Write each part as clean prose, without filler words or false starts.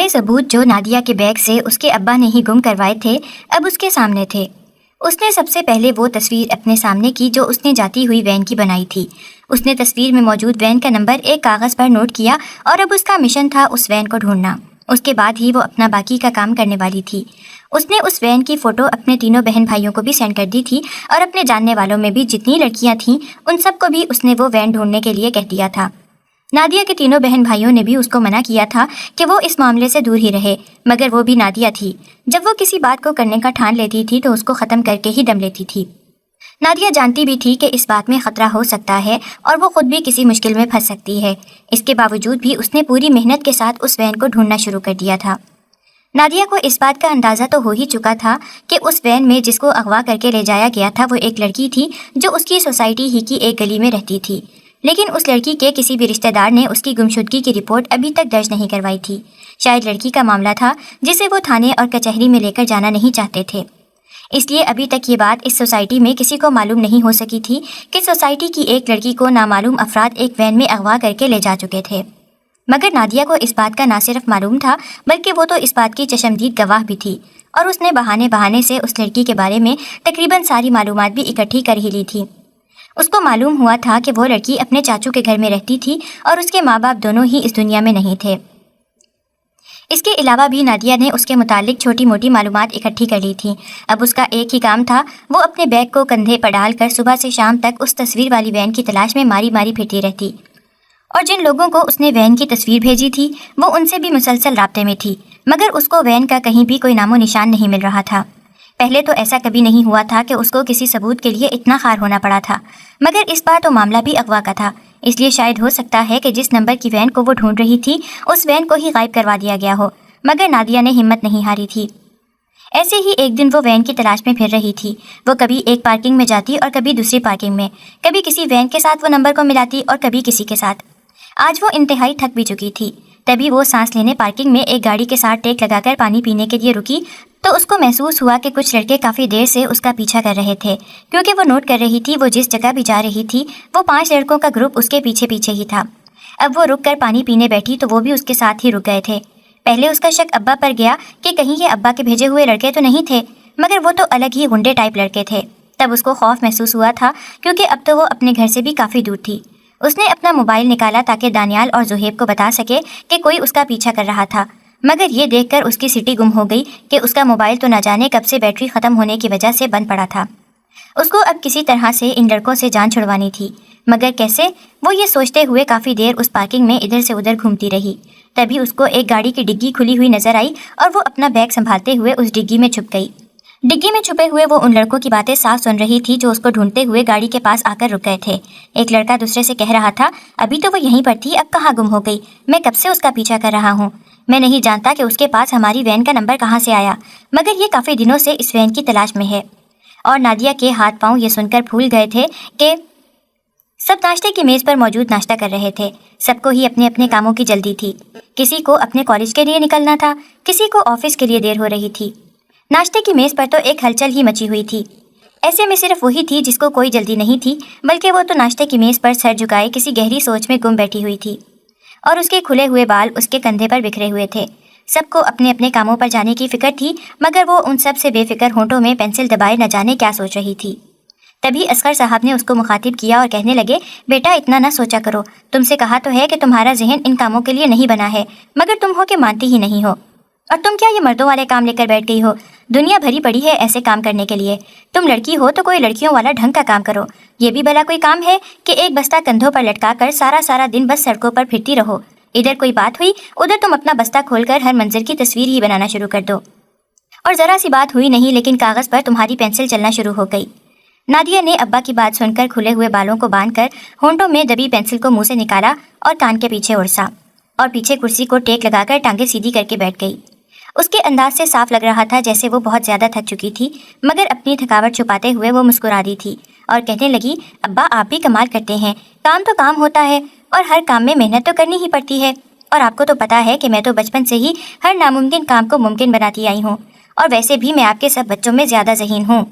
سارے ثبوت جو نادیہ کے بیگ سے اس کے ابا نے ہی گم کروائے تھے اب اس کے سامنے تھے۔ اس نے سب سے پہلے وہ تصویر اپنے سامنے کی جو اس نے جاتی ہوئی وین کی بنائی تھی۔ اس نے تصویر میں موجود وین کا نمبر ایک کاغذ پر نوٹ کیا اور اب اس کا مشن تھا اس وین کو ڈھونڈنا۔ اس کے بعد ہی وہ اپنا باقی کا کام کرنے والی تھی۔ اس نے اس وین کی فوٹو اپنے تینوں بہن بھائیوں کو بھی سینڈ کر دی تھی اور اپنے جاننے والوں میں بھی جتنی لڑکیاں تھیں ان سب کو بھی اس نے وہ وین ڈھونڈنے کے لیے کہہ دیا تھا۔ نادیہ کے تینوں بہن بھائیوں نے بھی اس کو منع کیا تھا کہ وہ اس معاملے سے دور ہی رہے، مگر وہ بھی نادیہ تھی، جب وہ کسی بات کو کرنے کا ٹھان لیتی تھی تو اس کو ختم کر کے ہی دم لیتی تھی۔ نادیہ جانتی بھی تھی کہ اس بات میں خطرہ ہو سکتا ہے اور وہ خود بھی کسی مشکل میں پھنس سکتی ہے، اس کے باوجود بھی اس نے پوری محنت کے ساتھ اس وین کو ڈھونڈنا شروع کر دیا تھا۔ نادیہ کو اس بات کا اندازہ تو ہو ہی چکا تھا کہ اس وین میں جس کو اغوا کر کے لے جایا گیا تھا وہ ایک لڑکی تھی جو اس کی سوسائٹی ہی کی ایک گلی میں رہتی تھی، لیکن اس لڑکی کے کسی بھی رشتہ دار نے اس کی گمشدگی کی رپورٹ ابھی تک درج نہیں کروائی تھی۔ شاید لڑکی کا معاملہ تھا جسے وہ تھانے اور کچہری میں لے کر جانا نہیں چاہتے تھے، اس لیے ابھی تک یہ بات اس سوسائٹی میں کسی کو معلوم نہیں ہو سکی تھی کہ سوسائٹی کی ایک لڑکی کو نامعلوم افراد ایک وین میں اغوا کر کے لے جا چکے تھے۔ مگر نادیہ کو اس بات کا نہ صرف معلوم تھا بلکہ وہ تو اس بات کی چشمدید گواہ بھی تھی، اور اس نے بہانے سے اس لڑکی کے بارے میں تقریباً ساری معلومات بھی اکٹھی کر ہی لی تھی۔ اس کو معلوم ہوا تھا کہ وہ لڑکی اپنے چاچو کے گھر میں رہتی تھی اور اس کے ماں باپ دونوں ہی اس دنیا میں نہیں تھے۔ اس کے علاوہ بھی نادیہ نے اس کے متعلق چھوٹی موٹی معلومات اکٹھی کر لی تھی۔ اب اس کا ایک ہی کام تھا، وہ اپنے بیگ کو کندھے پر ڈال کر صبح سے شام تک اس تصویر والی وین کی تلاش میں ماری پھرتی رہتی، اور جن لوگوں کو اس نے وین کی تصویر بھیجی تھی وہ ان سے بھی مسلسل رابطے میں تھی، مگر اس کو وین کا کہیں بھی کوئی نام و نشان نہیں مل رہا تھا۔ پہلے تو ایسا کبھی نہیں ہوا تھا کہ اس کو کسی ثبوت کے لیے اتنا خوار ہونا پڑا تھا، مگر اس بار تو معاملہ بھی اغوا کا تھا، اس لیے شاید ہو سکتا ہے کہ جس نمبر کی وین کو وہ ڈھونڈ رہی تھی اس وین کو ہی غائب کروا دیا گیا ہو، مگر نادیہ نے ہمت نہیں ہاری تھی۔ ایسے ہی ایک دن وہ وین کی تلاش میں پھر رہی تھی۔ وہ کبھی ایک پارکنگ میں جاتی اور کبھی دوسری پارکنگ میں، کبھی کسی وین کے ساتھ وہ نمبر کو ملاتی اور کبھی کسی کے ساتھ۔ آج وہ انتہائی تھک بھی چکی تھی، تبھی وہ سانس لینے پارکنگ میں ایک گاڑی کے ساتھ ٹیک لگا کر پانی پینے کے لیے رکی تو اس کو محسوس ہوا کہ کچھ لڑکے کافی دیر سے اس کا پیچھا کر رہے تھے، کیونکہ وہ نوٹ کر رہی تھی وہ جس جگہ بھی جا رہی تھی وہ 5 لڑکوں کا گروپ اس کے پیچھے ہی تھا۔ اب وہ رک کر پانی پینے بیٹھی تو وہ بھی اس کے ساتھ ہی رک گئے تھے۔ پہلے اس کا شک ابا پر گیا کہ کہیں یہ ابا کے بھیجے ہوئے لڑکے تو نہیں تھے، مگر وہ تو الگ ہی غنڈے ٹائپ لڑکے تھے۔ تب اس کو خوف محسوس ہوا تھا کیونکہ اب تو وہ اپنے گھر سے بھی کافی دور تھی۔ اس نے اپنا موبائل نکالا تاکہ دانیال اور زہیب کو بتا سکے کہ کوئی اس کا پیچھا کر رہا تھا، مگر یہ دیکھ کر اس کی سٹی گم ہو گئی کہ اس کا موبائل تو نہ جانے کب سے بیٹری ختم ہونے کی وجہ سے بند پڑا تھا۔ اس کو اب کسی طرح سے ان لڑکوں سے جان چھڑوانی تھی، مگر کیسے؟ وہ یہ سوچتے ہوئے کافی دیر اس پارکنگ میں ادھر سے ادھر گھومتی رہی۔ تبھی اس کو ایک گاڑی کی ڈگی کھلی ہوئی نظر آئی اور وہ اپنا بیگ سنبھالتے ہوئے اس ڈگی میں چھپ گئی۔ ڈگی میں چھپے ہوئے وہ ان لڑکوں کی باتیں صاف سن رہی تھی جو اس کو ڈھونڈتے ہوئے گاڑی کے پاس آ کر رک گئے تھے۔ ایک لڑکا دوسرے سے کہہ رہا تھا، ابھی تو وہ یہیں پر تھی، اب کہاں گم ہو گئی؟ میں کب سے اس کا پیچھا کر رہا ہوں، میں نہیں جانتا کہ اس کے پاس ہماری وین کا نمبر کہاں سے آیا، مگر یہ کافی دنوں سے اس وین کی تلاش میں ہے۔ اور نادیہ کے ہاتھ پاؤں یہ سن کر پھول گئے تھے کہ سب ناشتے کی میز پر موجود ناشتہ کر رہے تھے۔ سب کو ہی اپنے اپنے کاموں کی جلدی تھی، کسی کو اپنے کالج کے لیے نکلنا تھا، کسی کو آفس کے لیے دیر ہو رہی تھی۔ ناشتے کی میز پر تو ایک ہلچل ہی مچی ہوئی تھی۔ ایسے میں صرف وہی تھی جس کو کوئی جلدی نہیں تھی، بلکہ وہ تو ناشتے کی میز پر سر جھکائے کسی گہری سوچ میں گم بیٹھی ہوئی تھی، اور اس کے کھلے ہوئے بال اس کے کندھے پر بکھرے ہوئے تھے۔ سب کو اپنے اپنے کاموں پر جانے کی فکر تھی، مگر وہ ان سب سے بے فکر ہونٹوں میں پینسل دبائے نہ جانے کیا سوچ رہی تھی۔ تبھی اصغر صاحب نے اس کو مخاطب کیا اور کہنے لگے، بیٹا اتنا نہ سوچا کرو، تم سے کہا تو ہے کہ تمہارا ذہن ان کاموں کے لیے نہیں بنا ہے، مگر تم ہو کہ مانتی ہی نہیں ہو، اور تم کیا یہ مردوں والے کام لے کر بیٹھ گئی ہو؟ دنیا بھری پڑی ہے ایسے کام کرنے کے لیے، تم لڑکی ہو تو کوئی لڑکیوں والا ڈھنگ کا کام کرو۔ یہ بھی بھلا کوئی کام ہے کہ ایک بستہ کندھوں پر لٹکا کر سارا دن بس سڑکوں پر پھرتی رہو؟ ادھر کوئی بات ہوئی ادھر تم اپنا بستہ کھول کر ہر منظر کی تصویر ہی بنانا شروع کر دو، اور ذرا سی بات ہوئی نہیں لیکن کاغذ پر تمہاری پینسل چلنا شروع ہو گئی۔ نادیہ نے ابا کی بات سن کر کھلے ہوئے بالوں کو باندھ کر ہونٹوں میں دبی پینسل کو منہ سے نکالا اور کان کے پیچھے اڑسا، اور پیچھے کرسی کو ٹیک لگا کر ٹانگیں سیدھی کر کے بیٹھ گئی۔ اس کے انداز سے صاف لگ رہا تھا جیسے وہ بہت زیادہ تھک چکی تھی، مگر اپنی تھکاوٹ چھپاتے ہوئے وہ مسکرا دی تھی اور کہنے لگی، ابا آپ بھی کمال کرتے ہیں، کام تو کام ہوتا ہے اور ہر کام میں محنت تو کرنی ہی پڑتی ہے، اور آپ کو تو پتا ہے کہ میں تو بچپن سے ہی ہر ناممکن کام کو ممکن بناتی آئی ہوں، اور ویسے بھی میں آپ کے سب بچوں میں زیادہ ذہین ہوں۔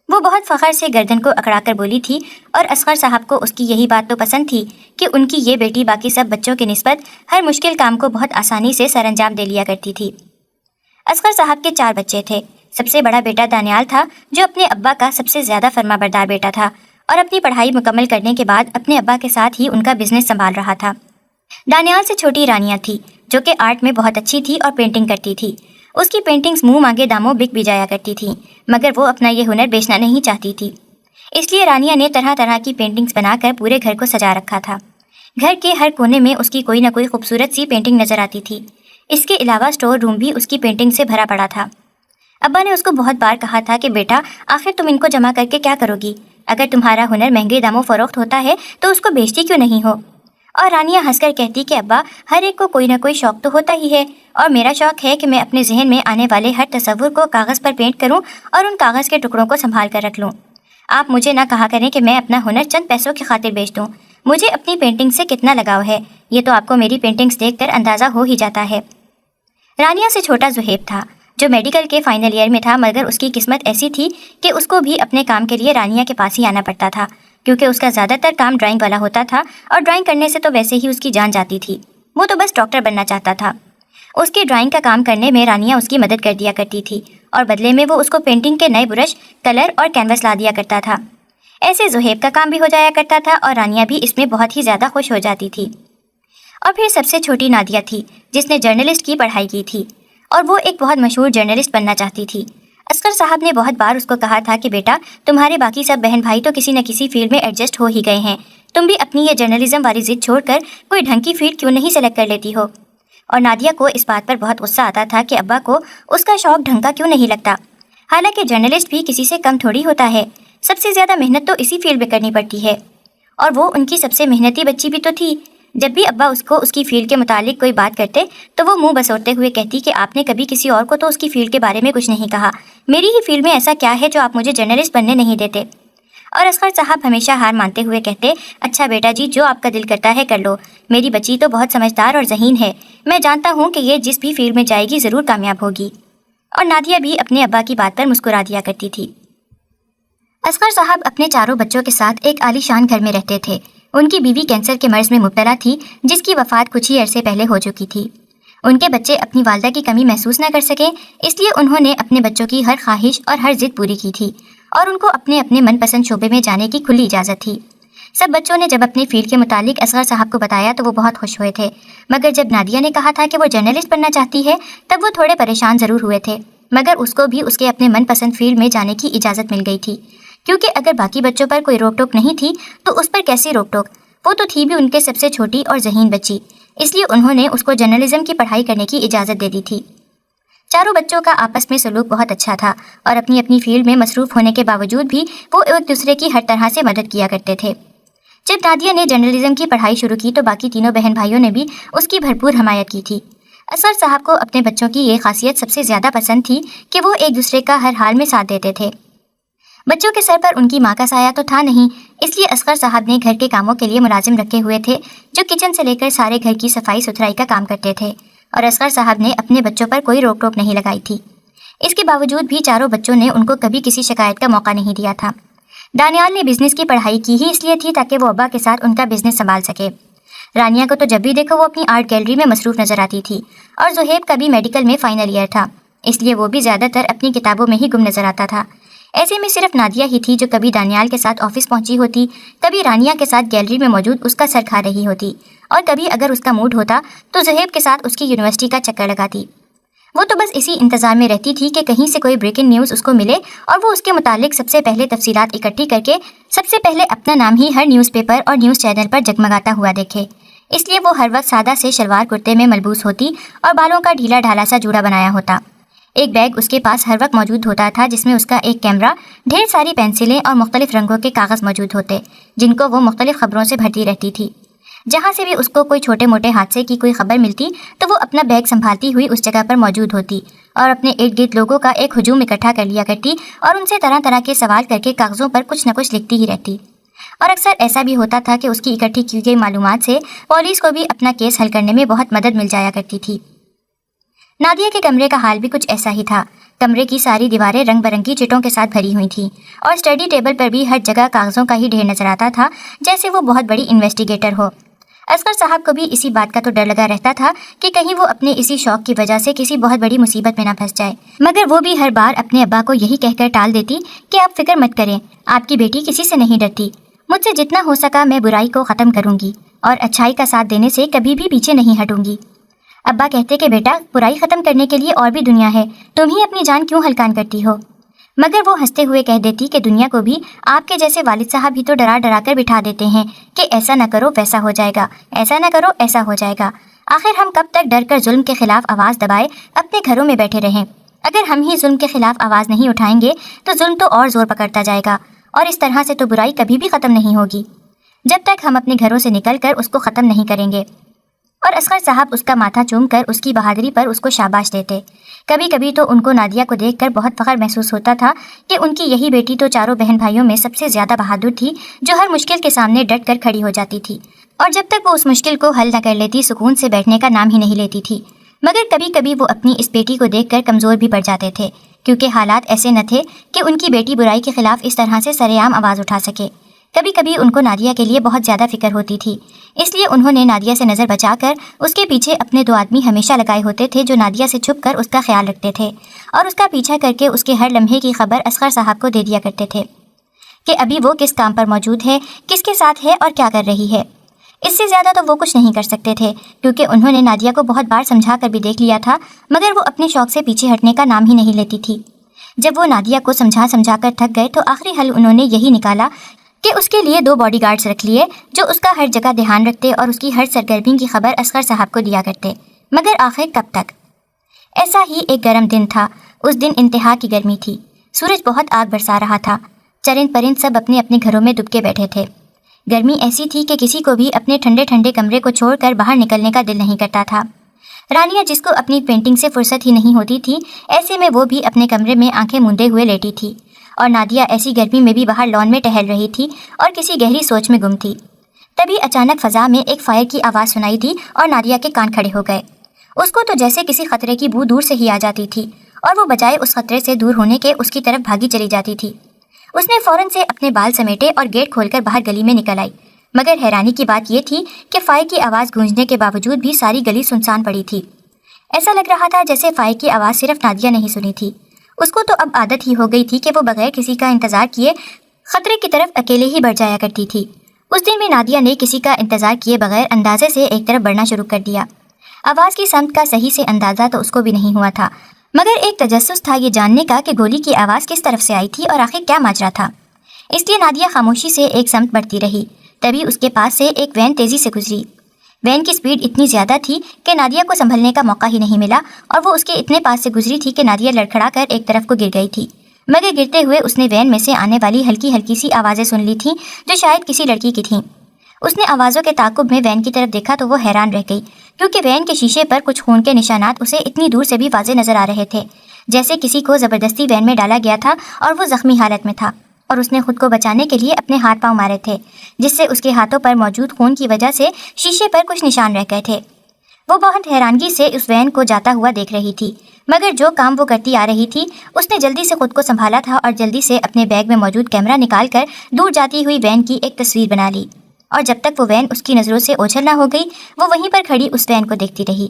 وہ بہت فخر سے گردن کو اکڑا کر بولی تھی، اور اصغر صاحب کو اس کی یہی بات تو پسند تھی کہ ان کی یہ بیٹی باقی سب بچوں کی نسبت ہر مشکل کام کو بہت آسانی سے سر انجام دے لیا کرتی تھی۔ اصغر صاحب کے 4 بچے تھے۔ سب سے بڑا بیٹا دانیال تھا، جو اپنے ابا کا سب سے زیادہ فرما بردار بیٹا تھا اور اپنی پڑھائی مکمل کرنے کے بعد اپنے ابا کے ساتھ ہی ان کا بزنس سنبھال رہا تھا۔ دانیال سے چھوٹی رانیہ تھی، جو کہ آرٹ میں بہت اچھی تھی اور پینٹنگ کرتی تھی۔ اس کی پینٹنگز منہ مانگے داموں بک بھی جایا کرتی تھیں، مگر وہ اپنا یہ ہنر بیچنا نہیں چاہتی تھی۔ اس لیے رانیہ نے طرح طرح کی پینٹنگز بنا کر پورے گھر کو سجا رکھا تھا۔ گھر کے ہر کونے میں اس کی کوئی نہ کوئی خوبصورت سی پینٹنگ نظر آتی تھی۔ اس کے علاوہ اسٹور روم بھی اس کی پینٹنگ سے بھرا پڑا تھا۔ ابا نے اس کو بہت بار کہا تھا کہ بیٹا، آخر تم ان کو جمع کر کے کیا کرو گی؟ اگر تمہارا ہنر مہنگے داموں فروخت ہوتا ہے تو اس کو بیچتی کیوں نہیں ہو؟ اور رانیہ ہنس کر کہتی کہ ابا، ہر ایک کو کوئی نہ کوئی شوق تو ہوتا ہی ہے، اور میرا شوق ہے کہ میں اپنے ذہن میں آنے والے ہر تصور کو کاغذ پر پینٹ کروں اور ان کاغذ کے ٹکڑوں کو سنبھال کر رکھ لوں۔ آپ مجھے نہ کہا کریں کہ میں اپنا ہنر چند پیسوں کی خاطر بیچ دوں۔ مجھے اپنی پینٹنگ سے کتنا لگاؤ ہے، یہ تو آپ کو میری پینٹنگز دیکھ کر اندازہ ہو ہی جاتا ہے۔ رانیہ سے چھوٹا زہیب تھا، جو میڈیکل کے فائنل ایئر میں تھا، مگر اس کی قسمت ایسی تھی کہ اس کو بھی اپنے کام کے لیے رانیہ کے پاس ہی آنا پڑتا تھا، کیونکہ اس کا زیادہ تر کام ڈرائنگ والا ہوتا تھا، اور ڈرائنگ کرنے سے تو ویسے ہی اس کی جان جاتی تھی۔ وہ تو بس ڈاکٹر بننا چاہتا تھا۔ اس کی ڈرائنگ کا کام کرنے میں رانیہ اس کی مدد کر دیا کرتی تھی، اور بدلے میں وہ اس کو پینٹنگ کے نئے برش، کلر اور کینوس لا دیا کرتا تھا۔ ایسے زہیب کا کام بھی ہو جایا کرتا تھا، اور رانیہ بھی اس میں بہت ہی زیادہ خوش ہو جاتی تھی۔ اور پھر سب سے چھوٹی نادیہ تھی، جس نے جرنلسٹ کی پڑھائی کی تھی، اور وہ ایک بہت مشہور جرنلسٹ بننا چاہتی تھی۔ اصغر صاحب نے بہت بار اس کو کہا تھا کہ بیٹا، تمہارے باقی سب بہن بھائی تو کسی نہ کسی فیلڈ میں ایڈجسٹ ہو ہی گئے ہیں، تم بھی اپنی یہ جرنلزم والی ضد چھوڑ کر کوئی ڈھنگ کی فیلڈ کیوں نہیں سلیکٹ کر لیتی ہو؟ اور نادیہ کو اس بات پر بہت غصہ آتا تھا کہ ابا کو اس کا شوق ڈھنگ کا کیوں نہیں لگتا، حالانکہ جرنلسٹ بھی کسی سے کم تھوڑی ہوتا ہے، سب سے زیادہ محنت تو اسی فیلڈ میں کرنی پڑتی ہے، اور وہ ان کی سب سے محنتی بچی بھی تو تھی۔ جب بھی ابا اس کو اس کی فیلڈ کے متعلق کوئی بات کرتے تو وہ منہ بسوڑتے ہوئے کہتی کہ آپ نے کبھی کسی اور کو تو اس کی فیلڈ کے بارے میں کچھ نہیں کہا، میری ہی فیلڈ میں ایسا کیا ہے جو آپ مجھے جرنلسٹ بننے نہیں دیتے؟ اور اصغر صاحب ہمیشہ ہار مانتے ہوئے کہتے، اچھا بیٹا جی، جو آپ کا دل کرتا ہے کر لو، میری بچی تو بہت سمجھدار اور ذہین ہے، میں جانتا ہوں کہ یہ جس بھی فیلڈ میں جائے گی ضرور کامیاب ہوگی۔ اور نادیہ بھی اپنے ابا کی بات پر مسکرا دیا کرتی تھی۔ اصغر صاحب اپنے 4 بچوں کے ساتھ ایک عالی شان گھر میں رہتے تھے۔ ان کی بیوی کینسر کے مرض میں مبتلا تھی، جس کی وفات کچھ ہی عرصے پہلے ہو چکی تھی۔ ان کے بچے اپنی والدہ کی کمی محسوس نہ کر سکیں، اس لیے انہوں نے اپنے بچوں کی ہر خواہش اور ہر ضد پوری کی تھی، اور ان کو اپنے اپنے من پسند شعبے میں جانے کی کھلی اجازت تھی۔ سب بچوں نے جب اپنی فیلڈ کے متعلق اصغر صاحب کو بتایا تو وہ بہت خوش ہوئے تھے، مگر جب نادیہ نے کہا تھا کہ وہ جرنلسٹ بننا چاہتی ہے تب وہ تھوڑے پریشان ضرور ہوئے تھے، مگر اس کو بھی اس کے اپنے من پسند فیلڈ میں جانے کی اجازت مل گئی تھی، کیونکہ اگر باقی بچوں پر کوئی روک ٹوک نہیں تھی تو اس پر کیسی روک ٹوک؟ وہ تو تھی بھی ان کے سب سے چھوٹی اور ذہین بچی، اس لیے انہوں نے اس کو جرنلزم کی پڑھائی کرنے کی اجازت دے دی تھی۔ 4 بچوں کا آپس میں سلوک بہت اچھا تھا، اور اپنی اپنی فیلڈ میں مصروف ہونے کے باوجود بھی وہ ایک دوسرے کی ہر طرح سے مدد کیا کرتے تھے۔ جب نادیہ نے جرنلزم کی پڑھائی شروع کی تو باقی تینوں بہن بھائیوں نے بھی اس کی بھرپور حمایت کی تھی۔ اصغر صاحب کو اپنے بچوں کی یہ خاصیت سب سے زیادہ پسند تھی کہ وہ ایک دوسرے کا ہر حال میں ساتھ دیتے تھے۔ بچوں کے سر پر ان کی ماں کا سایہ تو تھا نہیں، اس لیے اصغر صاحب نے گھر کے کاموں کے لیے ملازم رکھے ہوئے تھے، جو کچن سے لے کر سارے گھر کی صفائی ستھرائی کا کام کرتے تھے، اور اصغر صاحب نے اپنے بچوں پر کوئی روک ٹوک نہیں لگائی تھی۔ اس کے باوجود بھی 4 بچوں نے ان کو کبھی کسی شکایت کا موقع نہیں دیا تھا۔ دانیال نے بزنس کی پڑھائی کی ہی اس لیے تھی تاکہ وہ ابا کے ساتھ ان کا بزنس سنبھال سکے۔ رانیہ کو تو جب بھی دیکھو وہ اپنی آرٹ گیلری میں مصروف نظر آتی تھی، اور زہیب کا بھی میڈیکل میں فائنل ایئر تھا، اس لیے وہ بھی زیادہ تر اپنی کتابوں میں ہی گم نظر آتا تھا۔ ایسے میں صرف نادیہ ہی تھی جو کبھی دانیال کے ساتھ آفس پہنچی ہوتی، کبھی رانیہ کے ساتھ گیلری میں موجود اس کا سر کھا رہی ہوتی، اور کبھی اگر اس کا موڈ ہوتا تو زہیب کے ساتھ اس کی یونیورسٹی کا چکر لگاتی۔ وہ تو بس اسی انتظار میں رہتی تھی کہ کہیں سے کوئی بریکنگ نیوز اس کو ملے اور وہ اس کے متعلق سب سے پہلے تفصیلات اکٹھی کر کے سب سے پہلے اپنا نام ہی ہر نیوز پیپر اور نیوز چینل پر جگمگاتا ہوا دیکھے۔ اس لیے وہ ہر وقت سادہ سے شلوار کرتے میں ملبوس ہوتی اور بالوں کا ڈھیلا ڈھالا سا جوڑا بنایا ہوتا۔ ایک بیگ اس کے پاس ہر وقت موجود ہوتا تھا جس میں اس کا ایک کیمرہ، ڈھیر ساری پینسلیں اور مختلف رنگوں کے کاغذ موجود ہوتے، جن کو وہ مختلف خبروں سے بھرتی رہتی تھی۔ جہاں سے بھی اس کو کوئی چھوٹے موٹے حادثے کی کوئی خبر ملتی تو وہ اپنا بیگ سنبھالتی ہوئی اس جگہ پر موجود ہوتی اور اپنے ارد گرد لوگوں کا ایک ہجوم اکٹھا کر لیا کرتی اور ان سے طرح طرح کے سوال کر کے کاغذوں پر کچھ نہ کچھ لکھتی ہی رہتی۔ اور اکثر ایسا بھی ہوتا تھا کہ اس کی اکٹھی کی گئی معلومات سے پولیس کو بھی اپنا کیس حل کرنے میں بہت مدد مل جایا کرتی تھی۔ نادیہ کے کمرے کا حال بھی کچھ ایسا ہی تھا۔ کمرے کی ساری دیواریں رنگ برنگی چٹوں کے ساتھ بھری ہوئی تھیں اور اسٹڈی ٹیبل پر بھی ہر جگہ کاغذوں کا ہی ڈھیر نظر آتا تھا، جیسے وہ بہت بڑی انویسٹیگیٹر ہو۔ اصغر صاحب کو بھی اسی بات کا تو ڈر لگا رہتا تھا کہ کہیں وہ اپنے اسی شوق کی وجہ سے کسی بہت بڑی مصیبت میں نہ پھنس جائے، مگر وہ بھی ہر بار اپنے ابا کو یہی کہہ کر ٹال دیتی کہ آپ فکر مت کریں، آپ کی بیٹی کسی سے نہیں ڈرتی، مجھ سے جتنا ہو سکا میں برائی کو ختم کروں گی اور اچھائی کا ساتھ دینے سے کبھی بھی پیچھے نہیں ہٹوں گی۔ ابا کہتے کہ بیٹا، برائی ختم کرنے کے لیے اور بھی دنیا ہے، تم ہی اپنی جان کیوں ہلکان کرتی ہو؟ مگر وہ ہنستے ہوئے کہہ دیتی کہ دنیا کو بھی آپ کے جیسے والد صاحب ہی تو ڈرا ڈرا کر بٹھا دیتے ہیں کہ ایسا نہ کرو ویسا ہو جائے گا، ایسا نہ کرو ایسا ہو جائے گا۔ آخر ہم کب تک ڈر کر ظلم کے خلاف آواز دبائے اپنے گھروں میں بیٹھے رہیں؟ اگر ہم ہی ظلم کے خلاف آواز نہیں اٹھائیں گے تو ظلم تو اور زور پکڑتا جائے گا، اور اس طرح سے تو برائی کبھی بھی ختم نہیں ہوگی جب تک ہم اپنے گھروں سے نکل کر اس کو ختم نہیں کریں گے۔ اور اصغر صاحب اس کا ماتھا چوم کر اس کی بہادری پر اس کو شاباش دیتے۔ کبھی کبھی تو ان کو نادیہ کو دیکھ کر بہت فخر محسوس ہوتا تھا کہ ان کی یہی بیٹی تو چاروں بہن بھائیوں میں سب سے زیادہ بہادر تھی، جو ہر مشکل کے سامنے ڈٹ کر کھڑی ہو جاتی تھی، اور جب تک وہ اس مشکل کو حل نہ کر لیتی سکون سے بیٹھنے کا نام ہی نہیں لیتی تھی۔ مگر کبھی کبھی وہ اپنی اس بیٹی کو دیکھ کر کمزور بھی پڑ جاتے تھے، کیونکہ حالات ایسے نہ تھے کہ ان کی بیٹی برائی کے خلاف اس طرح سے سرے عام آواز اٹھا سکے۔ کبھی کبھی ان کو نادیہ کے لیے بہت زیادہ فکر ہوتی تھی، اس لیے انہوں نے نادیہ سے نظر بچا کر اس کے پیچھے اپنے 2 آدمی ہمیشہ لگائے ہوتے تھے، جو نادیہ سے چھپ کر اس کا خیال رکھتے تھے اور اس کا پیچھا کر کے اس کے ہر لمحے کی خبر اصغر صاحب کو دے دیا کرتے تھے کہ ابھی وہ کس کام پر موجود ہے، کس کے ساتھ ہے اور کیا کر رہی ہے۔ اس سے زیادہ تو وہ کچھ نہیں کر سکتے تھے، کیونکہ انہوں نے نادیہ کو بہت بار سمجھا کر بھی دیکھ لیا تھا، مگر وہ اپنے شوق سے پیچھے ہٹنے کا نام ہی نہیں لیتی تھی۔ جب وہ نادیہ کو سمجھا کر تھک گئے تو آخری حل انہوں نے یہی نکالا کہ اس کے لیے 2 باڈی گارڈز رکھ لیے، جو اس کا ہر جگہ دھیان رکھتے اور اس کی ہر سرگرمی کی خبر اصغر صاحب کو دیا کرتے۔ مگر آخر کب تک؟ ایسا ہی ایک گرم دن تھا۔ اس دن انتہا کی گرمی تھی، سورج بہت آگ برسا رہا تھا، چرند پرند سب اپنے اپنے گھروں میں دب کے بیٹھے تھے۔ گرمی ایسی تھی کہ کسی کو بھی اپنے ٹھنڈے ٹھنڈے کمرے کو چھوڑ کر باہر نکلنے کا دل نہیں کرتا تھا۔ رانیہ، جس کو اپنی پینٹنگ سے فرصت ہی نہیں ہوتی تھی، ایسے میں وہ بھی اپنے کمرے میں آنکھیں موندے ہوئے لیٹی تھی، اور نادیہ ایسی گرمی میں بھی باہر لان میں ٹہل رہی تھی اور کسی گہری سوچ میں گم تھی۔ تبھی اچانک فضا میں ایک فائر کی آواز سنائی دی اور نادیہ کے کان کھڑے ہو گئے۔ اس کو تو جیسے کسی خطرے کی بو دور سے ہی آ جاتی تھی، اور وہ بجائے اس خطرے سے دور ہونے کے اس کی طرف بھاگی چلی جاتی تھی۔ اس نے فوراً سے اپنے بال سمیٹے اور گیٹ کھول کر باہر گلی میں نکل آئی، مگر حیرانی کی بات یہ تھی کہ فائر کی آواز گونجنے کے باوجود بھی ساری گلی سنسان پڑی تھی۔ ایسا لگ رہا تھا جیسے فائر کی آواز صرف نادیہ نہیں سنی تھی۔ اس کو تو اب عادت ہی ہو گئی تھی کہ وہ بغیر کسی کا انتظار کیے خطرے کی طرف اکیلے ہی بڑھ جایا کرتی تھی۔ اس دن بھی نادیہ نے کسی کا انتظار کیے بغیر اندازے سے ایک طرف بڑھنا شروع کر دیا۔ آواز کی سمت کا صحیح سے اندازہ تو اس کو بھی نہیں ہوا تھا، مگر ایک تجسس تھا یہ جاننے کا کہ گولی کی آواز کس طرف سے آئی تھی اور آخر کیا ماجرا تھا۔ اس لیے نادیہ خاموشی سے ایک سمت بڑھتی رہی۔ تبھی اس کے پاس سے ایک وین تیزی سے گزری۔ وین کی سپیڈ اتنی زیادہ تھی کہ نادیہ کو سنبھلنے کا موقع ہی نہیں ملا، اور وہ اس کے اتنے پاس سے گزری تھی کہ نادیہ لڑکھڑا کر ایک طرف کو گر گئی تھی۔ مگر گرتے ہوئے اس نے وین میں سے آنے والی ہلکی ہلکی سی آوازیں سن لی تھیں، جو شاید کسی لڑکی کی تھیں۔ اس نے آوازوں کے تعاقب میں وین کی طرف دیکھا تو وہ حیران رہ گئی، کیونکہ وین کے شیشے پر کچھ خون کے نشانات اسے اتنی دور سے بھی واضح نظر آ رہے تھے، جیسے کسی کو زبردستی وین میں ڈالا گیا تھا اور وہ زخمی حالت میں تھا، اور اس نے خود کو بچانے کے لیے اپنے ہاتھ پاؤں مارے تھے، جس سے اس کے ہاتھوں پر موجود خون کی وجہ سے شیشے پر کچھ نشان رہ گئے تھے۔ وہ بہت حیرانگی سے اس وین کو جاتا ہوا دیکھ رہی تھی، مگر جو کام وہ کرتی آ رہی تھی اس نے جلدی سے خود کو سنبھالا تھا اور جلدی سے اپنے بیگ میں موجود کیمرہ نکال کر دور جاتی ہوئی وین کی ایک تصویر بنا لی، اور جب تک وہ وین اس کی نظروں سے اوجھل نہ ہو گئی وہ وہیں پر کھڑی اس وین کو دیکھتی رہی۔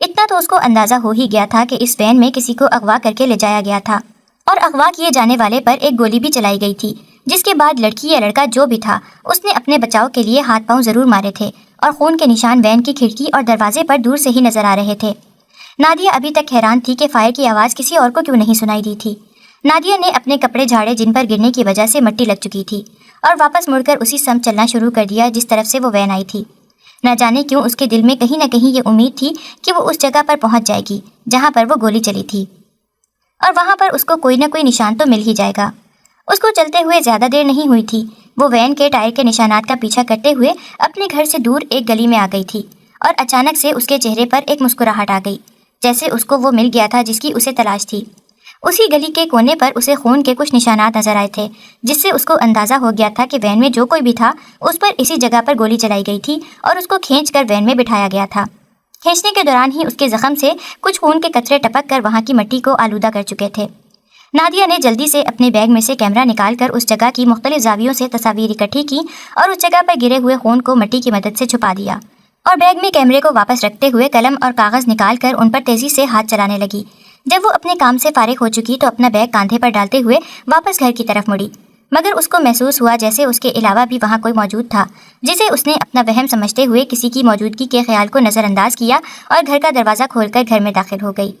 اتنا تو اس کو اندازہ ہو ہی گیا تھا کہ اس وین میں کسی کو اغوا کر کے لے جایا گیا تھا، اور اغوا کیے جانے والے پر ایک گولی بھی چلائی گئی تھی، جس کے بعد لڑکی یا لڑکا جو بھی تھا اس نے اپنے بچاؤ کے لیے ہاتھ پاؤں ضرور مارے تھے، اور خون کے نشان وین کی کھڑکی اور دروازے پر دور سے ہی نظر آ رہے تھے۔ نادیہ ابھی تک حیران تھی کہ فائر کی آواز کسی اور کو کیوں نہیں سنائی دی تھی۔ نادیہ نے اپنے کپڑے جھاڑے جن پر گرنے کی وجہ سے مٹی لگ چکی تھی، اور واپس مڑ کر اسی سمت چلنا شروع کر دیا جس طرف سے وہ وین آئی تھی۔ نہ جانے کیوں اس کے دل میں کہیں نہ کہیں یہ امید تھی کہ وہ اس جگہ پر پہنچ جائے گی جہاں پر وہ گولی چلی تھی، اور وہاں پر اس کو کوئی نہ کوئی نشان تو مل ہی جائے گا۔ اس کو چلتے ہوئے زیادہ دیر نہیں ہوئی تھی، وہ وین کے ٹائر کے نشانات کا پیچھا کرتے ہوئے اپنے گھر سے دور ایک گلی میں آ گئی تھی، اور اچانک سے اس کے چہرے پر ایک مسکراہٹ آ گئی، جیسے اس کو وہ مل گیا تھا جس کی اسے تلاش تھی۔ اسی گلی کے کونے پر اسے خون کے کچھ نشانات نظر آئے تھے، جس سے اس کو اندازہ ہو گیا تھا کہ وین میں جو کوئی بھی تھا اس پر اسی جگہ پر گولی چلائی گئی تھی اور اس کو کھینچ کر وین میں بٹھایا گیا تھا۔ کھینچنے کے دوران ہی اس کے زخم سے کچھ خون کے قطرے ٹپک کر وہاں کی مٹی کو آلودہ کر چکے تھے۔ نادیہ نے جلدی سے اپنے بیگ میں سے کیمرہ نکال کر اس جگہ کی مختلف زاویوں سے تصاویر اکٹھی کی اور اس جگہ پر گرے ہوئے خون کو مٹی کی مدد سے چھپا دیا، اور بیگ میں کیمرے کو واپس رکھتے ہوئے قلم اور کاغذ نکال کر ان پر تیزی سے ہاتھ چلانے لگی۔ جب وہ اپنے کام سے فارغ ہو چکی تو اپنا بیگ کاندھے پر ڈالتے ہوئے واپس گھر کی طرف مڑی، مگر اس کو محسوس ہوا جیسے اس کے علاوہ بھی وہاں کوئی موجود تھا، جسے اس نے اپنا وہم سمجھتے ہوئے کسی کی موجودگی کے خیال کو نظر انداز کیا اور گھر کا دروازہ کھول کر گھر میں داخل ہو گئی۔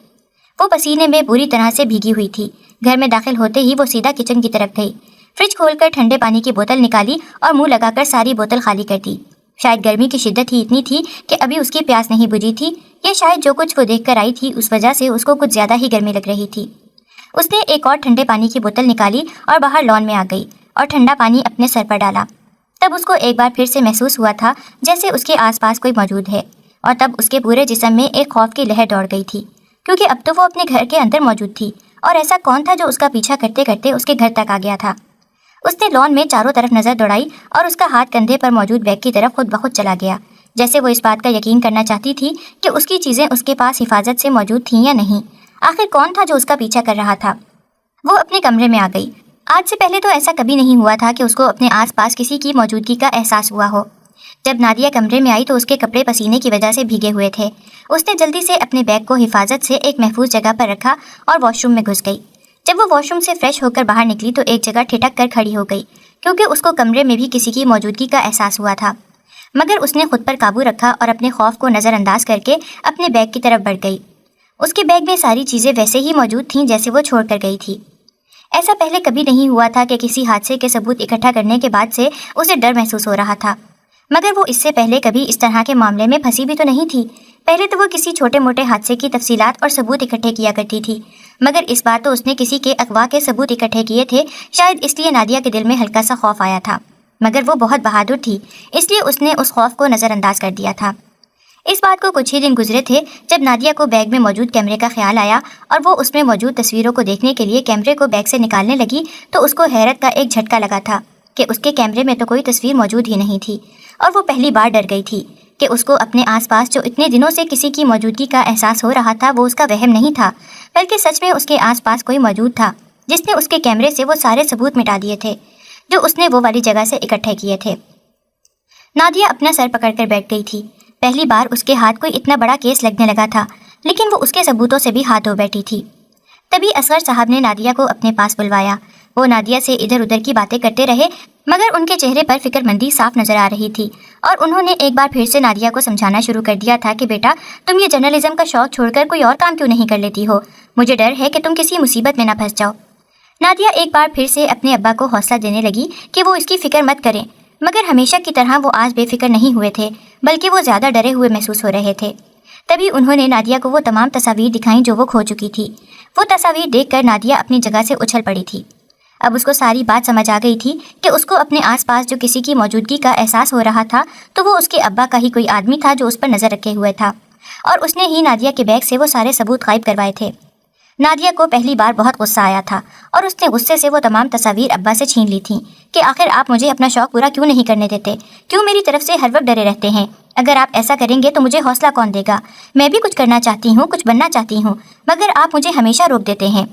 وہ پسینے میں بری طرح سے بھیگی ہوئی تھی۔ گھر میں داخل ہوتے ہی وہ سیدھا کچن کی طرف گئی، فریج کھول کر ٹھنڈے پانی کی بوتل نکالی اور منہ لگا کر ساری بوتل خالی کر دی۔ شاید گرمی کی شدت ہی اتنی تھی کہ ابھی اس کی پیاس نہیں بجھی تھی، یا شاید جو کچھ وہ دیکھ کر آئی تھی اس وجہ سے اس کو کچھ زیادہ ہی گرمی لگ رہی تھی۔ اس نے ایک اور ٹھنڈے پانی کی بوتل نکالی اور باہر لان میں آ گئی اور ٹھنڈا پانی اپنے سر پر ڈالا۔ تب اس کو ایک بار پھر سے محسوس ہوا تھا جیسے اس کے آس پاس کوئی موجود ہے، اور تب اس کے پورے جسم میں ایک خوف کی لہر دوڑ گئی تھی، کیونکہ اب تو وہ اپنے گھر کے اندر موجود تھی، اور ایسا کون تھا جو اس کا پیچھا کرتے کرتے اس کے گھر تک آ گیا تھا۔ اس نے لان میں چاروں طرف نظر دوڑائی اور اس کا ہاتھ کندھے پر موجود بیگ کی طرف خود بخود چلا گیا، جیسے وہ اس بات کا یقین کرنا چاہتی تھی کہ اس کی چیزیں اس کے پاس حفاظت سے موجود تھیں یا نہیں۔ آخر کون تھا جو اس کا پیچھا کر رہا تھا؟ وہ اپنے کمرے میں آ گئی۔ آج سے پہلے تو ایسا کبھی نہیں ہوا تھا کہ اس کو اپنے آس پاس کسی کی موجودگی کا احساس ہوا ہو۔ جب نادیہ کمرے میں آئی تو اس کے کپڑے پسینے کی وجہ سے بھیگے ہوئے تھے۔ اس نے جلدی سے اپنے بیگ کو حفاظت سے ایک محفوظ جگہ پر رکھا اور واش روم میں گھس گئی۔ جب وہ واش روم سے فریش ہو کر باہر نکلی تو ایک جگہ ٹھٹک کر کھڑی ہو گئی، کیونکہ اس کو کمرے میں بھی کسی کی موجودگی کا احساس ہوا تھا، مگر اس نے خود پر قابو رکھا اور اپنے خوف کو نظر انداز کر کے اپنے بیگ کی طرف بڑھ گئی۔ اس کے بیگ میں ساری چیزیں ویسے ہی موجود تھیں جیسے وہ چھوڑ کر گئی تھی۔ ایسا پہلے کبھی نہیں ہوا تھا کہ کسی حادثے کے ثبوت اکٹھا کرنے کے بعد سے اسے ڈر محسوس ہو رہا تھا، مگر وہ اس سے پہلے کبھی اس طرح کے معاملے میں پھنسی بھی تو نہیں تھی۔ پہلے تو وہ کسی چھوٹے موٹے حادثے کی تفصیلات اور ثبوت اکٹھے کیا کرتی تھی، مگر اس بار تو اس نے کسی کے اغوا کے ثبوت اکٹھے کیے تھے۔ شاید اس لیے نادیہ کے دل میں ہلکا سا خوف آیا تھا، مگر وہ بہت بہادر تھی، اس لیے اس نے اس خوف کو نظر انداز کر دیا تھا۔ اس بات کو کچھ ہی دن گزرے تھے جب نادیہ کو بیگ میں موجود کیمرے کا خیال آیا، اور وہ اس میں موجود تصویروں کو دیکھنے کے لیے کیمرے کو بیگ سے نکالنے لگی تو اس کو حیرت کا ایک جھٹکا لگا تھا کہ اس کے کیمرے میں تو کوئی تصویر موجود ہی نہیں تھی، اور وہ پہلی بار ڈر گئی تھی کہ اس کو اپنے آس پاس جو اتنے دنوں سے کسی کی موجودگی کا احساس ہو رہا تھا وہ اس کا وہم نہیں تھا، بلکہ سچ میں اس کے آس پاس کوئی موجود تھا جس نے اس کے کیمرے سے وہ سارے ثبوت مٹا دیے تھے جو اس نے وہ والی جگہ سے اکٹھے کیے تھے۔ نادیہ اپنا سر پکڑ کر بیٹھ گئی تھی۔ پہلی بار اس کے ہاتھ کوئی اتنا بڑا کیس لگنے لگا تھا، لیکن وہ اس کے ثبوتوں سے بھی ہاتھ دھو بیٹھی تھی۔ تبھی اصغر صاحب نے نادیہ کو اپنے پاس بلوایا۔ وہ نادیہ سے ادھر ادھر کی باتیں کرتے رہے، مگر ان کے چہرے پر فکر مندی صاف نظر آ رہی تھی، اور انہوں نے ایک بار پھر سے نادیہ کو سمجھانا شروع کر دیا تھا کہ بیٹا، تم یہ جرنلزم کا شوق چھوڑ کر کوئی اور کام کیوں نہیں کر لیتی ہو؟ مجھے ڈر ہے کہ تم کسی مصیبت میں نہ پھنس جاؤ۔ نادیہ ایک بار پھر سے اپنے ابا کو حوصلہ دینے لگی کہ وہ اس کی فکر مت کریں، مگر ہمیشہ کی طرح وہ آج بے فکر نہیں ہوئے تھے، بلکہ وہ زیادہ ڈرے ہوئے محسوس ہو رہے تھے۔ تبھی انہوں نے نادیہ کو وہ تمام تصاویر دکھائیں جو وہ کھو چکی تھی۔ وہ تصاویر دیکھ کر نادیہ اپنی جگہ سے اچھل پڑی تھی۔ اب اس کو ساری بات سمجھ آ گئی تھی کہ اس کو اپنے آس پاس جو کسی کی موجودگی کا احساس ہو رہا تھا تو وہ اس کے ابا کا ہی کوئی آدمی تھا جو اس پر نظر رکھے ہوئے تھا، اور اس نے ہی نادیہ کے بیگ سے وہ سارے ثبوت غائب کروائے تھے۔ نادیہ کو پہلی بار بہت غصہ آیا تھا، اور اس نے غصے سے وہ تمام تصاویر ابا سے چھین لی تھیں کہ آخر آپ مجھے اپنا شوق پورا کیوں نہیں کرنے دیتے؟ کیوں میری طرف سے ہر وقت ڈرے رہتے ہیں؟ اگر آپ ایسا کریں گے تو مجھے حوصلہ کون دے گا؟ میں بھی کچھ کرنا چاہتی ہوں، کچھ بننا چاہتی ہوں، مگر آپ مجھے ہمیشہ روک دیتے ہیں۔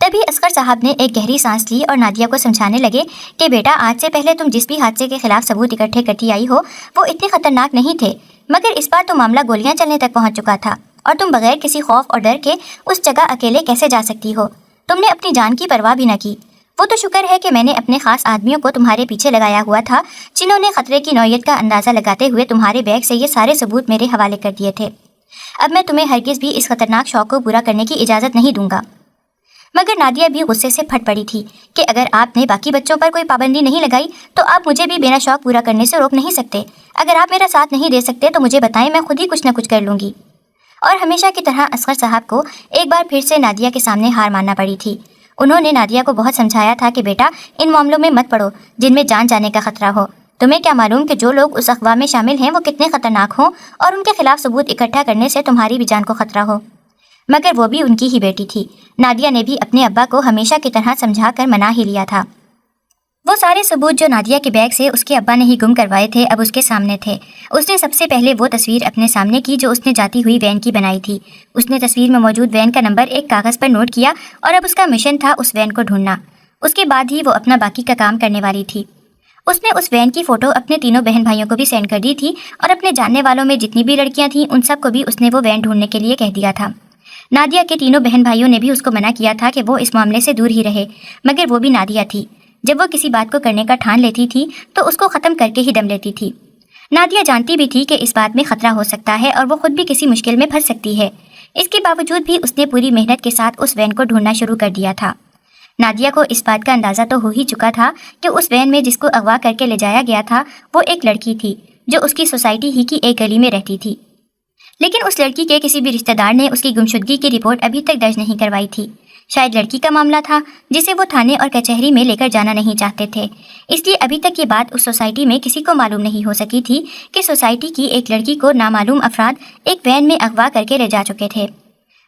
تبھی اصغر صاحب نے ایک گہری سانس لی اور نادیہ کو سمجھانے لگے کہ بیٹا، آج سے پہلے تم جس بھی حادثے کے خلاف ثبوت اکٹھے کرتی آئی ہو وہ اتنے خطرناک نہیں تھے، مگر اس بار تو معاملہ گولیاں چلنے تک پہنچ چکا تھا، اور تم بغیر کسی خوف اور ڈر کے اس جگہ اکیلے کیسے جا سکتی ہو؟ تم نے اپنی جان کی پرواہ بھی نہ کی۔ وہ تو شکر ہے کہ میں نے اپنے خاص آدمیوں کو تمہارے پیچھے لگایا ہوا تھا، جنہوں نے خطرے کی نوعیت کا اندازہ لگاتے ہوئے تمہارے بیگ سے یہ سارے ثبوت میرے حوالے کر دیے تھے۔ اب میں تمہیں ہرگز بھی اس خطرناک شوق کو پورا کرنے کی اجازت نہیں دوں گا۔ مگر نادیہ بھی غصے سے پھٹ پڑی تھی کہ اگر آپ نے باقی بچوں پر کوئی پابندی نہیں لگائی تو آپ مجھے بھی بنا شوق پورا کرنے سے روک نہیں سکتے۔ اگر آپ میرا ساتھ نہیں دے سکتے تو مجھے بتائیں، میں خود ہی کچھ نہ کچھ کر لوں گی۔ اور ہمیشہ کی طرح اصغر صاحب کو ایک بار پھر سے نادیہ کے سامنے ہار ماننا پڑی تھی۔ انہوں نے نادیہ کو بہت سمجھایا تھا کہ بیٹا، ان معاملوں میں مت پڑو جن میں جان جانے کا خطرہ ہو۔ تمہیں کیا معلوم کہ جو لوگ اس اغوا میں شامل ہیں وہ کتنے خطرناک ہوں، اور ان کے خلاف ثبوت اکٹھا کرنے سے تمہاری بھی جان کو خطرہ ہو۔ مگر وہ بھی ان کی ہی بیٹی تھی۔ نادیہ نے بھی اپنے ابا کو ہمیشہ کی طرح سمجھا کر منا ہی لیا تھا۔ وہ سارے ثبوت جو نادیہ کے بیگ سے اس کے ابا نے ہی گم کروائے تھے اب اس کے سامنے تھے۔ اس نے سب سے پہلے وہ تصویر اپنے سامنے کی جو اس نے جاتی ہوئی وین کی بنائی تھی۔ اس نے تصویر میں موجود وین کا نمبر ایک کاغذ پر نوٹ کیا اور اب اس کا مشن تھا اس وین کو ڈھونڈنا۔ اس کے بعد ہی وہ اپنا باقی کا کام کرنے والی تھی۔ اس نے اس وین کی فوٹو اپنے تینوں بہن بھائیوں کو بھی سینڈ کر دی تھی اور اپنے جاننے والوں میں جتنی بھی لڑکیاں تھیں ان سب کو بھی اس نے وہ وین ڈھونڈنے کے لیے کہہ دیا تھا۔ نادیہ کے تینوں بہن بھائیوں نے بھی اس کو منع کیا تھا کہ وہ اس معاملے سے دور ہی رہے، مگر وہ بھی نادیہ تھی۔ جب وہ کسی بات کو کرنے کا ٹھان لیتی تھی تو اس کو ختم کر کے ہی دم لیتی تھی۔ نادیہ جانتی بھی تھی کہ اس بات میں خطرہ ہو سکتا ہے اور وہ خود بھی کسی مشکل میں پھنس سکتی ہے، اس کے باوجود بھی اس نے پوری محنت کے ساتھ اس وین کو ڈھونڈنا شروع کر دیا تھا۔ نادیہ کو اس بات کا اندازہ تو ہو ہی چکا تھا کہ اس وین میں جس کو اغوا کر کے لے جایا گیا تھا وہ ایک لڑکی تھی جو اس کی سوسائٹی ہی کی ایک گلی میں رہتی تھی، لیکن اس لڑکی کے کسی بھی رشتہ دار نے اس کی گمشدگی کی رپورٹ ابھی تک درج نہیں کروائی تھی۔ شاید لڑکی کا معاملہ تھا جسے وہ تھانے اور کچہری میں لے کر جانا نہیں چاہتے تھے، اس لیے ابھی تک یہ بات اس سوسائٹی میں کسی کو معلوم نہیں ہو سکی تھی کہ سوسائٹی کی ایک لڑکی کو نامعلوم افراد ایک وین میں اغوا کر کے لے جا چکے تھے۔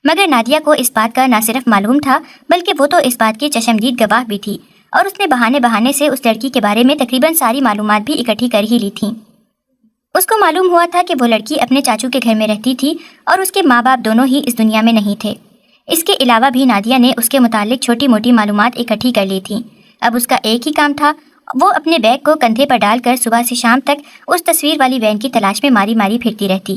مگر نادیہ کو اس بات کا نہ صرف معلوم تھا بلکہ وہ تو اس بات کی چشمدید گواہ بھی تھی، اور اس نے بہانے سے اس لڑکی کے بارے میں تقریباً ساری معلومات بھی اکٹھی کر ہی لی تھیں۔ اس کو معلوم ہوا تھا کہ وہ لڑکی اپنے چاچو کے گھر میں رہتی تھی اور اس کے ماں باپ دونوں ہی اس دنیا میں نہیں تھے۔ اس کے علاوہ بھی نادیہ نے اس کے متعلق چھوٹی موٹی معلومات اکٹھی کر لی تھیں۔ اب اس کا ایک ہی کام تھا، وہ اپنے بیگ کو کندھے پر ڈال کر صبح سے شام تک اس تصویر والی وین کی تلاش میں ماری ماری پھرتی رہتی،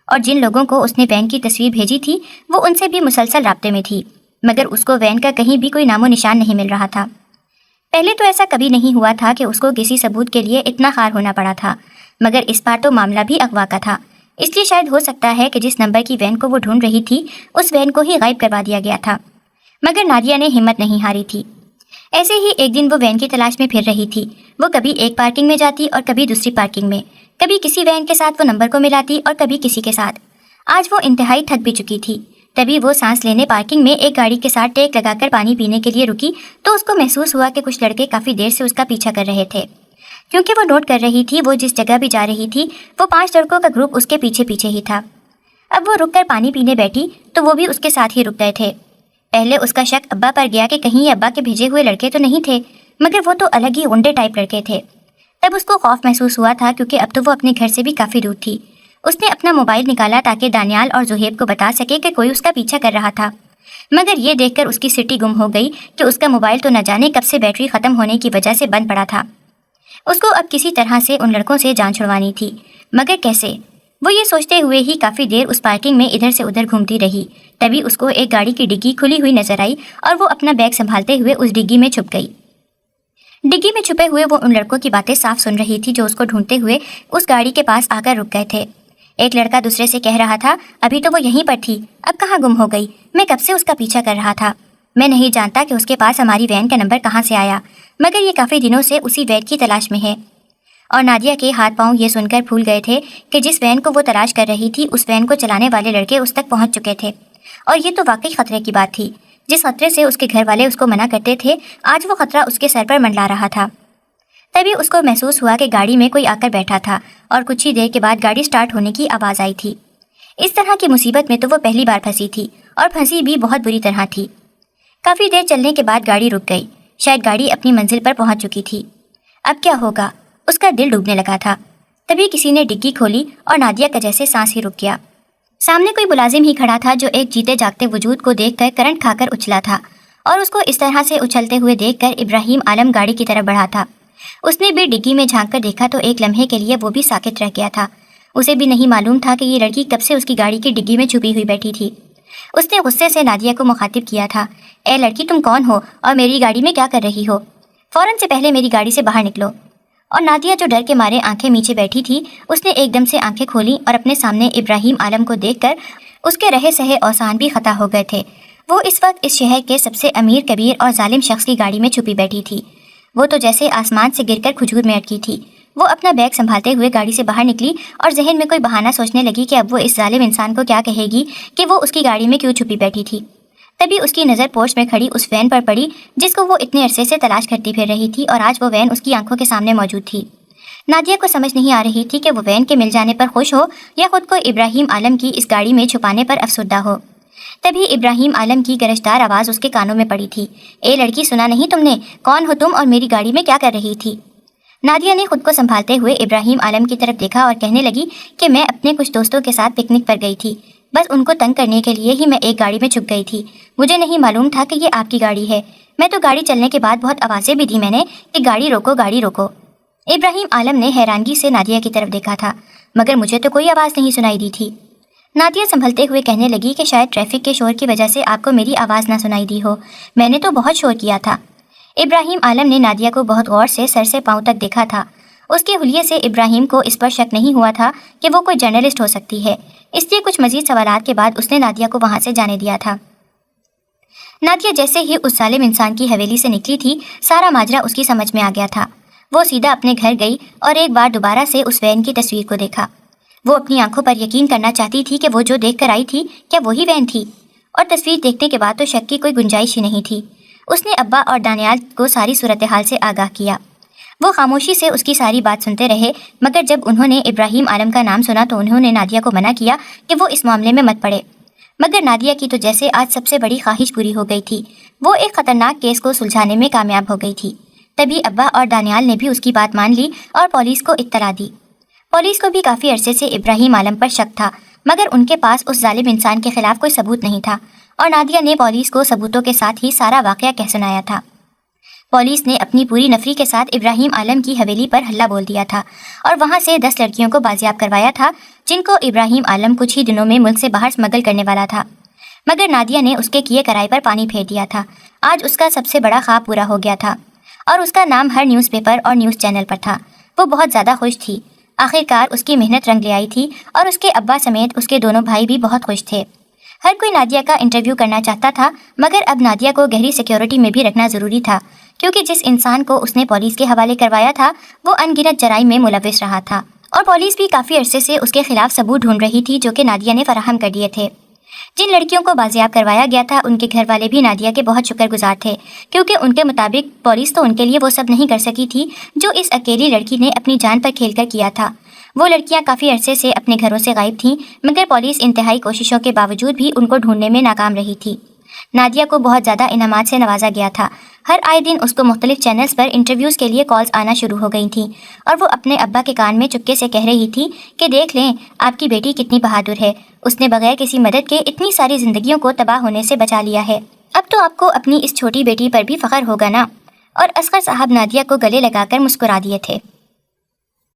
اور جن لوگوں کو اس نے وین کی تصویر بھیجی تھی وہ ان سے بھی مسلسل رابطے میں تھی، مگر اس کو وین کا کہیں بھی کوئی نام و نشان نہیں مل رہا تھا۔ پہلے تو ایسا کبھی نہیں ہوا تھا کہ اس کو کسی ثبوت کے لیے اتنا خوار ہونا پڑا تھا، مگر اس بار تو معاملہ بھی اغوا کا تھا، اس لیے شاید ہو سکتا ہے کہ جس نمبر کی وین کو وہ ڈھونڈ رہی تھی اس وین کو ہی غائب کروا دیا گیا تھا۔ مگر نادیہ نے ہمت نہیں ہاری تھی۔ ایسے ہی ایک دن وہ وین کی تلاش میں پھر رہی تھی۔ وہ کبھی ایک پارکنگ میں جاتی اور کبھی دوسری پارکنگ میں، کبھی کسی وین کے ساتھ وہ نمبر کو ملاتی اور کبھی کسی کے ساتھ۔ آج وہ انتہائی تھک بھی چکی تھی، تبھی وہ سانس لینے پارکنگ میں ایک گاڑی کے ساتھ ٹیک لگا کر پانی پینے کے لیے رکی تو اس کو محسوس ہوا کہ کچھ لڑکے کافی دیر سے اس کا پیچھا کر رہے تھے۔ کیونکہ وہ نوٹ کر رہی تھی وہ جس جگہ بھی جا رہی تھی وہ 5 لڑکوں کا گروپ اس کے پیچھے پیچھے ہی تھا۔ اب وہ رک کر پانی پینے بیٹھی تو وہ بھی اس کے ساتھ ہی رک گئے تھے۔ پہلے اس کا شک ابا پر گیا کہ کہیں یہ ابا کے بھیجے ہوئے لڑکے تو نہیں تھے، مگر وہ تو الگ ہی غنڈے ٹائپ لڑکے تھے۔ تب اس کو خوف محسوس ہوا تھا کیونکہ اب تو وہ اپنے گھر سے بھی کافی دور تھی۔ اس نے اپنا موبائل نکالا تاکہ دانیال اور زہیب کو بتا سکے کہ کوئی اس کا پیچھا کر رہا تھا، مگر یہ دیکھ کر اس کی سٹی گم ہو گئی کہ اس کا موبائل تو نہ جانے کب سے بیٹری ختم ہونے کی وجہ سے بند پڑا تھا۔ اس کو اب کسی طرح سے ان لڑکوں سے جان چھڑوانی تھی، مگر کیسے؟ وہ یہ سوچتے ہوئے ہی کافی دیر اس پارکنگ میں ادھر سے ادھر گھومتی رہی۔ تبھی اس کو ایک گاڑی کی ڈگی کھلی ہوئی نظر آئی اور وہ اپنا بیگ سنبھالتے ہوئے اس ڈگی میں چھپ گئی۔ ڈگی میں چھپے ہوئے وہ ان لڑکوں کی باتیں صاف سن رہی تھی جو اس کو ڈھونڈتے ہوئے اس گاڑی کے پاس آ کر رک گئے تھے۔ ایک لڑکا دوسرے سے کہہ رہا تھا، ابھی تو وہ یہیں پر تھی، اب کہاں گم ہو گئی؟ میں کب سے اس کا پیچھا کر رہا تھا، میں نہیں جانتا کہ اس کے پاس ہماری وین کا نمبر کہاں سے آیا، مگر یہ کافی دنوں سے اسی وین کی تلاش میں ہے۔ اور نادیہ کے ہاتھ پاؤں یہ سن کر پھول گئے تھے کہ جس وین کو وہ تلاش کر رہی تھی اس وین کو چلانے والے لڑکے اس تک پہنچ چکے تھے، اور یہ تو واقعی خطرے کی بات تھی۔ جس خطرے سے اس کے گھر والے اس کو منع کرتے تھے آج وہ خطرہ اس کے سر پر منڈلا رہا تھا۔ تبھی اس کو محسوس ہوا کہ گاڑی میں کوئی آ کر بیٹھا تھا، اور کچھ ہی دیر کے بعد گاڑی سٹارٹ ہونے کی آواز آئی تھی۔ اس طرح کی مصیبت میں تو وہ پہلی بار پھنسی تھی، اور پھنسی بھی بہت بری طرح تھی۔ کافی دیر چلنے کے بعد گاڑی رک گئی، شاید گاڑی اپنی منزل پر پہنچ چکی تھی۔ اب کیا ہوگا؟ اس کا دل ڈوبنے لگا تھا۔ تبھی کسی نے ڈگی کھولی اور نادیہ کا جیسے سانس ہی رک گیا۔ سامنے کوئی ملازم ہی کھڑا تھا جو ایک جیتے جاگتے وجود کو دیکھ کر کرنٹ کھا کر اچھلا تھا، اور اس کو اس طرح سے اچھلتے ہوئے دیکھ کر ابراہیم عالم گاڑی کی طرف بڑھا تھا۔ اس نے بھی ڈگی میں جھانک کر دیکھا تو ایک لمحے کے لیے وہ بھی ساکت رہ گیا تھا۔ اسے بھی نہیں معلوم تھا کہ یہ لڑکی کب سے اس کی گاڑی کی ڈگی میں چھپی ہوئی بیٹھی تھی۔ اس نے غصے سے نادیہ کو مخاطب کیا تھا، اے لڑکی تم کون ہو اور میری گاڑی میں کیا کر رہی ہو؟ فوراً سے پہلے میری گاڑی سے باہر نکلو۔ اور نادیہ جو ڈر کے مارے آنکھیں میچے بیٹھی تھی، اس نے ایک دم سے آنکھیں کھولی اور اپنے سامنے ابراہیم عالم کو دیکھ کر اس کے رہے سہے اوسان بھی خطا ہو گئے تھے۔ وہ اس وقت اس شہر کے سب سے امیر کبیر اور ظالم شخص کی گاڑی میں چھپی بیٹھی تھی۔ وہ تو جیسے آسمان سے گر کر کھجور میں اٹکی تھی۔ وہ اپنا بیگ سنبھالتے ہوئے گاڑی سے باہر نکلی اور ذہن میں کوئی بہانہ سوچنے لگی کہ اب وہ اس ظالم انسان کو کیا کہے گی کہ وہ اس کی گاڑی میں کیوں چھپی بیٹھی تھی۔ تبھی اس کی نظر پورچ میں کھڑی اس وین پر پڑی جس کو وہ اتنے عرصے سے تلاش کرتی پھر رہی تھی، اور آج وہ وین اس کی آنکھوں کے سامنے موجود تھی۔ نادیہ کو سمجھ نہیں آ رہی تھی کہ وہ وین کے مل جانے پر خوش ہو یا خود کو ابراہیم عالم کی اس گاڑی میں چھپانے پر افسردہ ہو۔ تبھی ابراہیم عالم کی گرجدار آواز اس کے کانوں میں پڑی تھی۔ اے لڑکی، سنا نہیں تم نے؟ کون ہو تم اور میری گاڑی میں کیا کر رہی تھی؟ نادیہ نے خود کو سنبھالتے ہوئے ابراہیم عالم کی طرف دیکھا اور کہنے لگی کہ میں اپنے کچھ دوستوں کے ساتھ پکنک پر گئی تھی، بس ان کو تنگ کرنے کے لیے ہی میں ایک گاڑی میں چھپ گئی تھی، مجھے نہیں معلوم تھا کہ یہ آپ کی گاڑی ہے، میں تو گاڑی چلنے کے بعد بہت آوازیں بھی دی میں نے کہ گاڑی روکو گاڑی روکو۔ ابراہیم عالم نے حیرانگی سے نادیہ کی طرف دیکھا تھا، مگر مجھے تو کوئی آواز نہیں سنائی دی تھی۔ نادیہ سنبھلتے ہوئے کہنے لگی کہ شاید ٹریفک کے شور کی وجہ سے آپ کو میری آواز نہ سنائی دی ہو، میں نے تو بہت شور کیا تھا۔ ابراہیم عالم نے نادیہ کو بہت غور سے سر سے پاؤں تک دیکھا تھا۔ اس کے حلیے سے ابراہیم کو اس پر شک نہیں ہوا تھا کہ وہ کوئی جرنلسٹ ہو سکتی ہے، اس لیے کچھ مزید سوالات کے بعد اس نے نادیہ کو وہاں سے جانے دیا تھا۔ نادیہ جیسے ہی اس ظالم انسان کی حویلی سے نکلی تھی، سارا ماجرا اس کی سمجھ میں آ گیا تھا۔ وہ سیدھا اپنے گھر گئی اور ایک بار دوبارہ سے اس وین کی تصویر کو دیکھا۔ وہ اپنی آنکھوں پر یقین کرنا چاہتی تھی کہ وہ جو دیکھ کر آئی تھی کیا وہی وین تھی، اور تصویر دیکھنے کے بعد تو شک کی کوئی گنجائش ہی نہیں تھی۔ اس نے ابا اور دانیال کو ساری صورتحال سے آگاہ کیا۔ وہ خاموشی سے اس کی ساری بات سنتے رہے، مگر جب انہوں نے ابراہیم عالم کا نام سنا تو انہوں نے نادیہ کو منع کیا کہ وہ اس معاملے میں مت پڑے۔ مگر نادیہ کی تو جیسے آج سب سے بڑی خواہش پوری ہو گئی تھی، وہ ایک خطرناک کیس کو سلجھانے میں کامیاب ہو گئی تھی۔ تبھی ابا اور دانیال نے بھی اس کی بات مان لی اور پولیس کو اطلاع دی۔ پولیس کو بھی کافی عرصے سے ابراہیم عالم پر شک تھا، مگر ان کے پاس اس ظالم انسان کے خلاف کوئی ثبوت نہیں تھا، اور نادیہ نے پولیس کو ثبوتوں کے ساتھ ہی سارا واقعہ کہہ سنایا تھا۔ پولیس نے اپنی پوری نفری کے ساتھ ابراہیم عالم کی حویلی پر حلہ بول دیا تھا اور وہاں سے 10 لڑکیوں کو بازیاب کروایا تھا، جن کو ابراہیم عالم کچھ ہی دنوں میں ملک سے باہر اسمگل کرنے والا تھا۔ مگر نادیہ نے اس کے کیے کرائے پر پانی پھیر دیا تھا۔ آج اس کا سب سے بڑا خواب پورا ہو گیا تھا اور اس کا نام ہر نیوز پیپر اور نیوز چینل پر تھا۔ وہ بہت زیادہ خوش تھی۔ آخرکار اس کی محنت رنگ لے آئی تھی اور اس کے ابا سمیت اس کے دونوں بھائی بھی بہت خوش تھے۔ ہر کوئی نادیہ کا انٹرویو کرنا چاہتا تھا، مگر اب نادیہ کو گہری سیکیورٹی میں بھی رکھنا ضروری تھا، کیونکہ جس انسان کو اس نے پولیس کے حوالے کروایا تھا وہ ان گنت جرائم میں ملوث رہا تھا، اور پولیس بھی کافی عرصے سے اس کے خلاف ثبوت ڈھونڈ رہی تھی جو کہ نادیہ نے فراہم کر دیے تھے۔ جن لڑکیوں کو بازیاب کروایا گیا تھا ان کے گھر والے بھی نادیہ کے بہت شکر گزار تھے، کیونکہ ان کے مطابق پولیس تو ان کے لیے وہ سب نہیں کر سکی تھی جو اس اکیلی لڑکی نے اپنی جان پر کھیل کر کیا تھا۔ وہ لڑکیاں کافی عرصے سے اپنے گھروں سے غائب تھیں، مگر پولیس انتہائی کوششوں کے باوجود بھی ان کو ڈھونڈنے میں ناکام رہی تھی۔ نادیہ کو بہت زیادہ انعامات سے نوازا گیا تھا۔ ہر آئے دن اس کو مختلف چینلز پر انٹرویوز کے لیے کالز آنا شروع ہو گئی تھیں، اور وہ اپنے ابا کے کان میں چپکے سے کہہ رہی تھی کہ دیکھ لیں آپ کی بیٹی کتنی بہادر ہے، اس نے بغیر کسی مدد کے اتنی ساری زندگیوں کو تباہ ہونے سے بچا لیا ہے۔ اب تو آپ کو اپنی اس چھوٹی بیٹی پر بھی فخر ہوگا نا؟ اور اصغر صاحب نادیہ کو گلے لگا کر مسکرا دیے تھے۔